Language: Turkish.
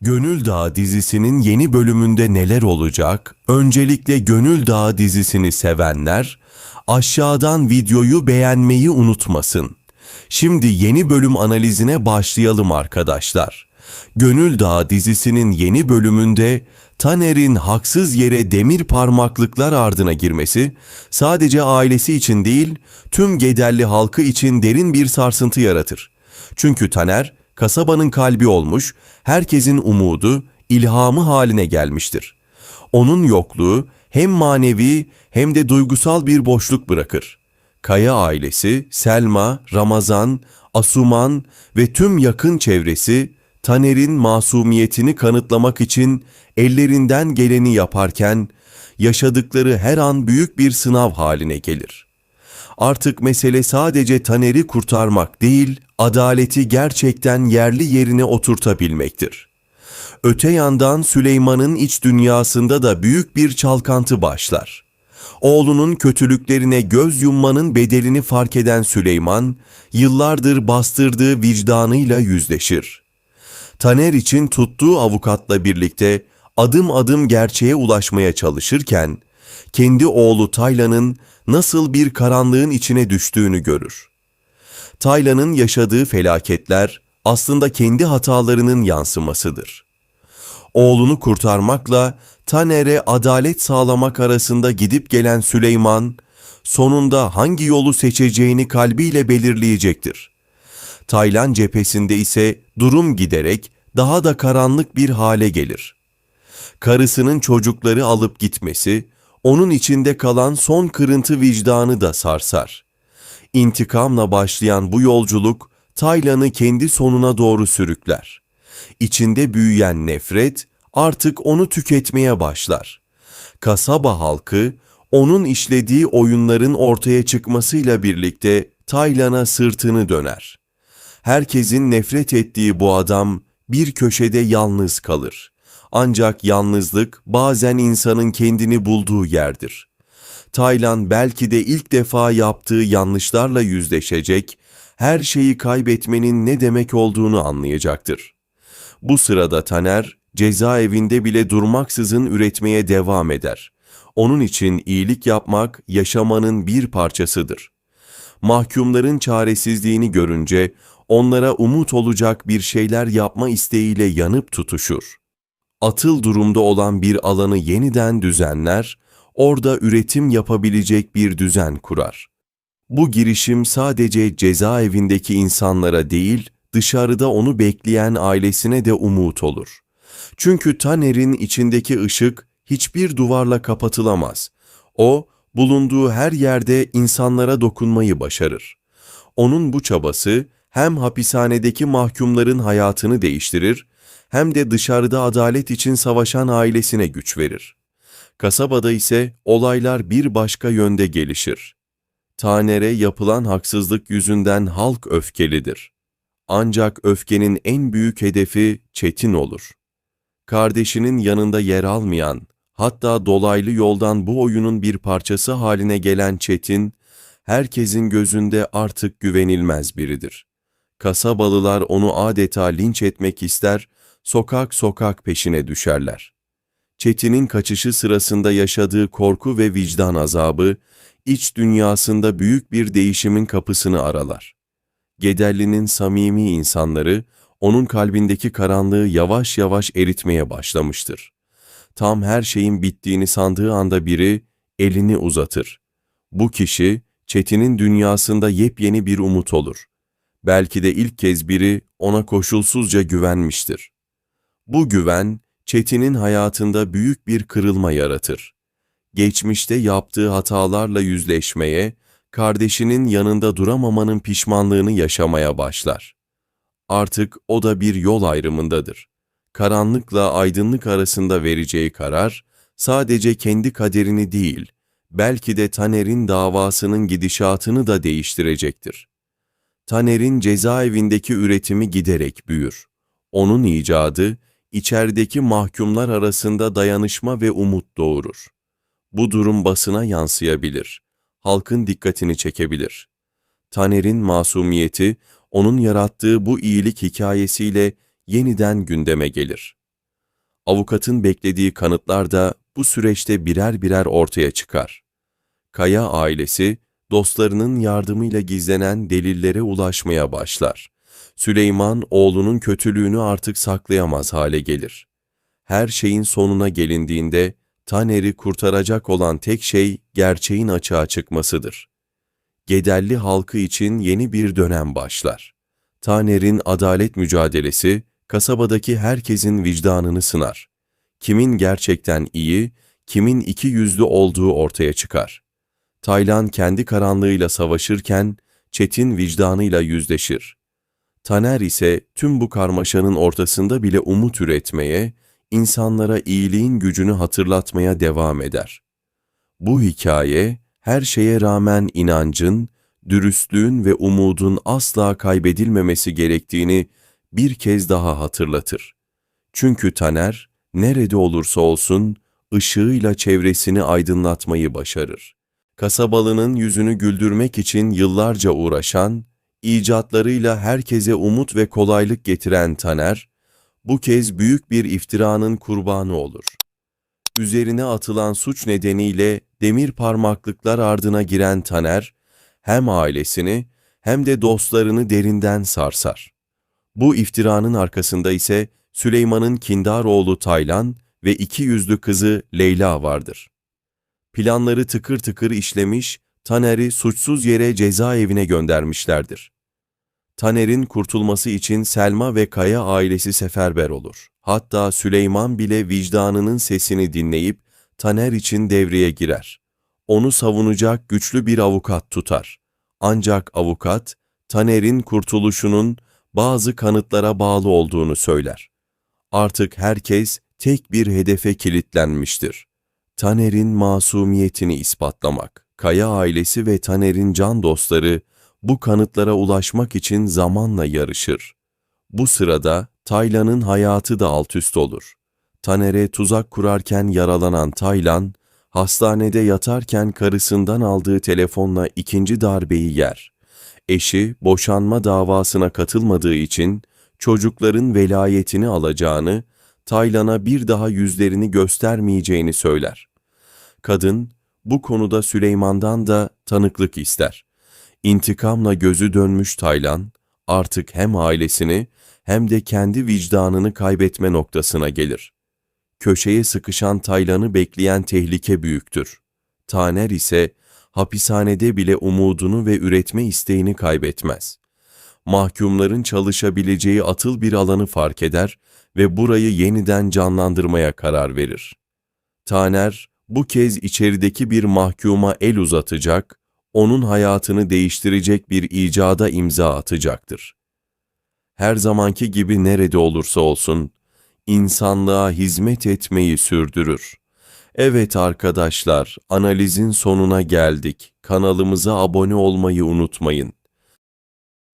Gönül Dağı dizisinin yeni bölümünde neler olacak? Öncelikle Gönül Dağı dizisini sevenler aşağıdan videoyu beğenmeyi unutmasın. Şimdi yeni bölüm analizine başlayalım arkadaşlar. Gönül Dağı dizisinin yeni bölümünde Taner'in haksız yere demir parmaklıklar ardına girmesi sadece ailesi için değil, tüm Gederli halkı için derin bir sarsıntı yaratır. Çünkü Taner, kasabanın kalbi olmuş, herkesin umudu, ilhamı haline gelmiştir. Onun yokluğu hem manevi hem de duygusal bir boşluk bırakır. Kaya ailesi, Selma, Ramazan, Asuman ve tüm yakın çevresi Taner'in masumiyetini kanıtlamak için ellerinden geleni yaparken yaşadıkları her an büyük bir sınav haline gelir. Artık mesele sadece Taner'i kurtarmak değil, adaleti gerçekten yerli yerine oturtabilmektir. Öte yandan Süleyman'ın iç dünyasında da büyük bir çalkantı başlar. Oğlunun kötülüklerine göz yummanın bedelini fark eden Süleyman, yıllardır bastırdığı vicdanıyla yüzleşir. Taner için tuttuğu avukatla birlikte adım adım gerçeğe ulaşmaya çalışırken, kendi oğlu Taylan'ın nasıl bir karanlığın içine düştüğünü görür. Taylan'ın yaşadığı felaketler aslında kendi hatalarının yansımasıdır. Oğlunu kurtarmakla Taner'e adalet sağlamak arasında gidip gelen Süleyman, sonunda hangi yolu seçeceğini kalbiyle belirleyecektir. Taylan cephesinde ise durum giderek daha da karanlık bir hale gelir. Karısının çocukları alıp gitmesi, onun içinde kalan son kırıntı vicdanı da sarsar. İntikamla başlayan bu yolculuk, Taylan'ı kendi sonuna doğru sürükler. İçinde büyüyen nefret artık onu tüketmeye başlar. Kasaba halkı, onun işlediği oyunların ortaya çıkmasıyla birlikte Taylan'a sırtını döner. Herkesin nefret ettiği bu adam bir köşede yalnız kalır. Ancak yalnızlık bazen insanın kendini bulduğu yerdir. Taylan belki de ilk defa yaptığı yanlışlarla yüzleşecek, her şeyi kaybetmenin ne demek olduğunu anlayacaktır. Bu sırada Taner, cezaevinde bile durmaksızın üretmeye devam eder. Onun için iyilik yapmak yaşamanın bir parçasıdır. Mahkumların çaresizliğini görünce onlara umut olacak bir şeyler yapma isteğiyle yanıp tutuşur. Atıl durumda olan bir alanı yeniden düzenler, orada üretim yapabilecek bir düzen kurar. Bu girişim sadece cezaevindeki insanlara değil, dışarıda onu bekleyen ailesine de umut olur. Çünkü Taner'in içindeki ışık hiçbir duvarla kapatılamaz. O, bulunduğu her yerde insanlara dokunmayı başarır. Onun bu çabası hem hapishanedeki mahkumların hayatını değiştirir, hem de dışarıda adalet için savaşan ailesine güç verir. Kasabada ise olaylar bir başka yönde gelişir. Taner'e yapılan haksızlık yüzünden halk öfkelidir. Ancak öfkenin en büyük hedefi Çetin olur. Kardeşinin yanında yer almayan, hatta dolaylı yoldan bu oyunun bir parçası haline gelen Çetin, herkesin gözünde artık güvenilmez biridir. Kasabalılar onu adeta linç etmek ister, sokak sokak peşine düşerler. Çetin'in kaçışı sırasında yaşadığı korku ve vicdan azabı, iç dünyasında büyük bir değişimin kapısını aralar. Gederli'nin samimi insanları, onun kalbindeki karanlığı yavaş yavaş eritmeye başlamıştır. Tam her şeyin bittiğini sandığı anda biri elini uzatır. Bu kişi, Çetin'in dünyasında yepyeni bir umut olur. Belki de ilk kez biri ona koşulsuzca güvenmiştir. Bu güven, Çetin'in hayatında büyük bir kırılma yaratır. Geçmişte yaptığı hatalarla yüzleşmeye, kardeşinin yanında duramamanın pişmanlığını yaşamaya başlar. Artık o da bir yol ayrımındadır. Karanlıkla aydınlık arasında vereceği karar, sadece kendi kaderini değil, belki de Taner'in davasının gidişatını da değiştirecektir. Taner'in cezaevindeki üretimi giderek büyür. Onun icadı, içerideki mahkumlar arasında dayanışma ve umut doğurur. Bu durum basına yansıyabilir, halkın dikkatini çekebilir. Taner'in masumiyeti, onun yarattığı bu iyilik hikayesiyle yeniden gündeme gelir. Avukatın beklediği kanıtlar da bu süreçte birer birer ortaya çıkar. Kaya ailesi, dostlarının yardımıyla gizlenen delillere ulaşmaya başlar. Süleyman, oğlunun kötülüğünü artık saklayamaz hale gelir. Her şeyin sonuna gelindiğinde, Taner'i kurtaracak olan tek şey gerçeğin açığa çıkmasıdır. Gederli halkı için yeni bir dönem başlar. Taner'in adalet mücadelesi, kasabadaki herkesin vicdanını sınar. Kimin gerçekten iyi, kimin iki yüzlü olduğu ortaya çıkar. Taylan kendi karanlığıyla savaşırken, Çetin vicdanıyla yüzleşir. Taner ise tüm bu karmaşanın ortasında bile umut üretmeye, insanlara iyiliğin gücünü hatırlatmaya devam eder. Bu hikaye, her şeye rağmen inancın, dürüstlüğün ve umudun asla kaybedilmemesi gerektiğini bir kez daha hatırlatır. Çünkü Taner, nerede olursa olsun, ışığıyla çevresini aydınlatmayı başarır. Kasabalının yüzünü güldürmek için yıllarca uğraşan, icatlarıyla herkese umut ve kolaylık getiren Taner, bu kez büyük bir iftiranın kurbanı olur. Üzerine atılan suç nedeniyle demir parmaklıklar ardına giren Taner, hem ailesini hem de dostlarını derinden sarsar. Bu iftiranın arkasında ise Süleyman'ın kindar oğlu Taylan ve iki yüzlü kızı Leyla vardır. Planları tıkır tıkır işlemiş, Taner'i suçsuz yere cezaevine göndermişlerdir. Taner'in kurtulması için Selma ve Kaya ailesi seferber olur. Hatta Süleyman bile vicdanının sesini dinleyip Taner için devreye girer. Onu savunacak güçlü bir avukat tutar. Ancak avukat, Taner'in kurtuluşunun bazı kanıtlara bağlı olduğunu söyler. Artık herkes tek bir hedefe kilitlenmiştir. Taner'in masumiyetini ispatlamak. Kaya ailesi ve Taner'in can dostları bu kanıtlara ulaşmak için zamanla yarışır. Bu sırada Taylan'ın hayatı da altüst olur. Taner'e tuzak kurarken yaralanan Taylan, hastanede yatarken karısından aldığı telefonla ikinci darbeyi yer. Eşi boşanma davasına katılmadığı için çocukların velayetini alacağını, Taylan'a bir daha yüzlerini göstermeyeceğini söyler. Kadın bu konuda Süleyman'dan da tanıklık ister. İntikamla gözü dönmüş Taylan, artık hem ailesini hem de kendi vicdanını kaybetme noktasına gelir. Köşeye sıkışan Taylan'ı bekleyen tehlike büyüktür. Taner ise hapishanede bile umudunu ve üretme isteğini kaybetmez. Mahkumların çalışabileceği atıl bir alanı fark eder ve burayı yeniden canlandırmaya karar verir. Taner, bu kez içerideki bir mahkuma el uzatacak, onun hayatını değiştirecek bir icada imza atacaktır. Her zamanki gibi nerede olursa olsun, insanlığa hizmet etmeyi sürdürür. Evet arkadaşlar, analizin sonuna geldik. Kanalımıza abone olmayı unutmayın.